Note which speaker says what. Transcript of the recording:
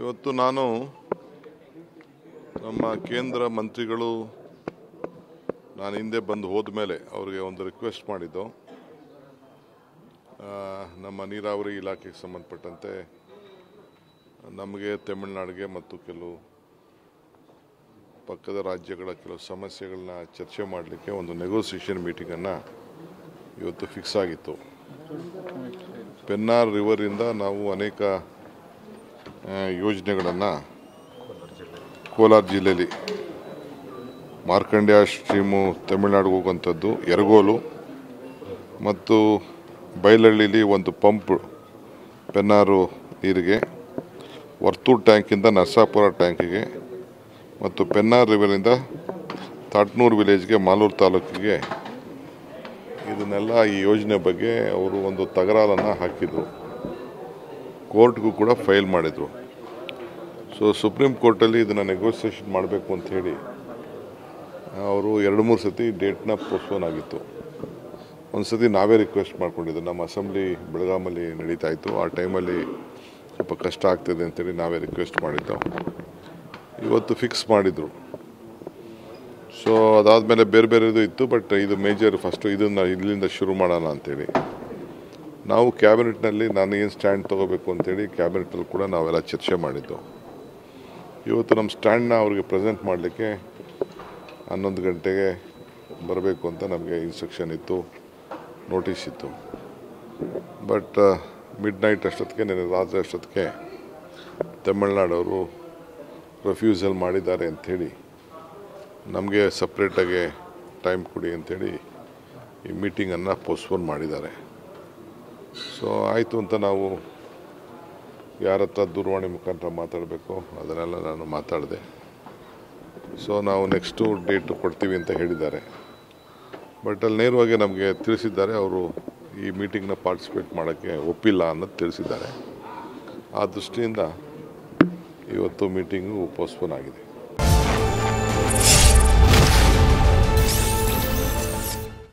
Speaker 1: ಇವತ್ತು ನಾನು ನಮ್ಮ ಕೇಂದ್ರ ಮಂತ್ರಿಗಳು ನಾನು ಹಿಂದೆ ಬಂದು ಹೋದ ಮೇಲೆ ಅವರಿಗೆ ಒಂದು ರಿಕ್ವೆಸ್ಟ್ ಮಾಡಿದ್ದು, ನಮ್ಮ ನೀರಾವರಿ ಇಲಾಖೆಗೆ ಸಂಬಂಧಪಟ್ಟಂತೆ ನಮಗೆ ತಮಿಳುನಾಡಿಗೆ ಮತ್ತು ಕೆಲವು ಪಕ್ಕದ ರಾಜ್ಯಗಳ ಕೆಲವು ಸಮಸ್ಯೆಗಳನ್ನ ಚರ್ಚೆ ಮಾಡಲಿಕ್ಕೆ ಒಂದು ನೆಗೋಸಿಯೇಷನ್ ಮೀಟಿಂಗನ್ನು ಇವತ್ತು ಫಿಕ್ಸ್ ಆಗಿತ್ತು. ಪೆನ್ನಾರ್ ರಿವರಿಂದ ನಾವು ಅನೇಕ ಯೋಜನೆಗಳನ್ನು ಕೋಲಾರ ಜಿಲ್ಲೆಯಲ್ಲಿ ಮಾರ್ಕಂಡ್ಯ ಸ್ಟ್ರೀಮು ತಮಿಳುನಾಡಿಗೆ ಹೋಗುವಂಥದ್ದು, ಯರಗೋಲು ಮತ್ತು ಬೈಲಹಳ್ಳಿಲಿ ಒಂದು ಪಂಪ್ ಪೆನ್ನಾರು ನೀರಿಗೆ, ವರ್ತೂರು ಟ್ಯಾಂಕಿಂದ ನರಸಾಪುರ ಟ್ಯಾಂಕಿಗೆ ಮತ್ತು ಪೆನ್ನಾರ್ ರಿವರಿಂದ ತಾಟ್ನೂರು ವಿಲೇಜ್ಗೆ ಮಾಲೂರು ತಾಲೂಕಿಗೆ, ಇದನ್ನೆಲ್ಲ ಈ ಯೋಜನೆ ಬಗ್ಗೆ ಅವರು ಒಂದು ತಕರಾರನ್ನು ಹಾಕಿದರು. ಕೋರ್ಟ್ಗೂ ಕೂಡ ಫೈಲ್ ಮಾಡಿದರು. ಸೊ ಸುಪ್ರೀಂ ಕೋರ್ಟಲ್ಲಿ ಇದನ್ನು ನೆಗೋಸಿಯೇಷನ್ ಮಾಡಬೇಕು ಅಂತ ಹೇಳಿ ಅವರು 2-3 ಸತಿ ಡೇಟ್ನ ಪೋಸ್ಟ್ಪೋನ್ ಆಗಿತ್ತು. ಒಂದು ಸತಿ ನಾವೇ ರಿಕ್ವೆಸ್ಟ್ ಮಾಡ್ಕೊಂಡಿದ್ದು, ನಮ್ಮ ಅಸೆಂಬ್ಲಿ ಬೆಳಗಾಮಲ್ಲಿ ನಡೀತಾ ಇತ್ತು, ಆ ಟೈಮಲ್ಲಿ ಸ್ವಲ್ಪ ಕಷ್ಟ ಆಗ್ತಿದೆ ಅಂತೇಳಿ ನಾವೇ ರಿಕ್ವೆಸ್ಟ್ ಮಾಡಿದ್ದು. ಇವತ್ತು ಫಿಕ್ಸ್ ಮಾಡಿದರು. ಸೊ ಅದಾದಮೇಲೆ ಬೇರೆ ಬೇರೆದು ಇತ್ತು, ಬಟ್ ಇದು ಮೇಜರ್ ಫಸ್ಟು ಇದನ್ನು ಇಲ್ಲಿಂದ ಶುರು ಮಾಡೋಣ ಅಂತೇಳಿ ನಾವು ಕ್ಯಾಬಿನೆಟ್ನಲ್ಲಿ ನಾನು ಏನು ಸ್ಟ್ಯಾಂಡ್ ತೊಗೋಬೇಕು ಅಂತೇಳಿ ಕ್ಯಾಬಿನೆಟಲ್ಲಿ ಕೂಡ ನಾವೆಲ್ಲ ಚರ್ಚೆ ಮಾಡಿದ್ದು. ಇವತ್ತು ನಮ್ಮ ಸ್ಟ್ಯಾಂಡ್ನ ಅವ್ರಿಗೆ ಪ್ರೆಸೆಂಟ್ ಮಾಡಲಿಕ್ಕೆ 11 ಗಂಟೆಗೆ ಬರಬೇಕು ಅಂತ ನಮಗೆ ಇನ್ಸ್ಟ್ರಕ್ಷನ್ ಇತ್ತು, ನೋಟಿಸ್ ಇತ್ತು. ಬಟ್ ಮಿಡ್ ನೈಟ್ ಅಷ್ಟೊತ್ತಿಗೆ, ನೆನ್ನೆ ರಾತ್ರಿ ಅಷ್ಟೊತ್ತಿಗೆ ತಮಿಳ್ನಾಡವರು ರೆಫ್ಯೂಸಲ್ ಮಾಡಿದ್ದಾರೆ ಅಂಥೇಳಿ ನಮಗೆ ಸಪ್ರೇಟಾಗಿ ಟೈಮ್ ಕೊಡಿ ಅಂಥೇಳಿ ಈ ಮೀಟಿಂಗನ್ನು ಪೋಸ್ಟ್ಪೋನ್ ಮಾಡಿದ್ದಾರೆ. ಸೊ ಆಯಿತು ಅಂತ ನಾವು ಯಾರ ಹತ್ರ ದೂರವಾಣಿ ಮುಖಾಂತರ ಮಾತಾಡಬೇಕು ಅದನ್ನೆಲ್ಲ ನಾನು ಮಾತಾಡಿದೆ. ಸೊ ನಾವು ನೆಕ್ಸ್ಟು ಡೇಟು ಕೊಡ್ತೀವಿ ಅಂತ ಹೇಳಿದ್ದಾರೆ. ಬಟ್ ಅಲ್ಲಿ ನೇರವಾಗಿ ನಮಗೆ ತಿಳಿಸಿದ್ದಾರೆ, ಅವರು ಈ ಮೀಟಿಂಗ್ನ ಪಾರ್ಟಿಸಿಪೇಟ್ ಮಾಡೋಕ್ಕೆ ಒಪ್ಪಿಲ್ಲ ಅನ್ನೋದು ತಿಳಿಸಿದ್ದಾರೆ. ಆ ದೃಷ್ಟಿಯಿಂದ ಇವತ್ತು ಮೀಟಿಂಗು ಪೋಸ್ಟ್ಪೋನ್ ಆಗಿದೆ.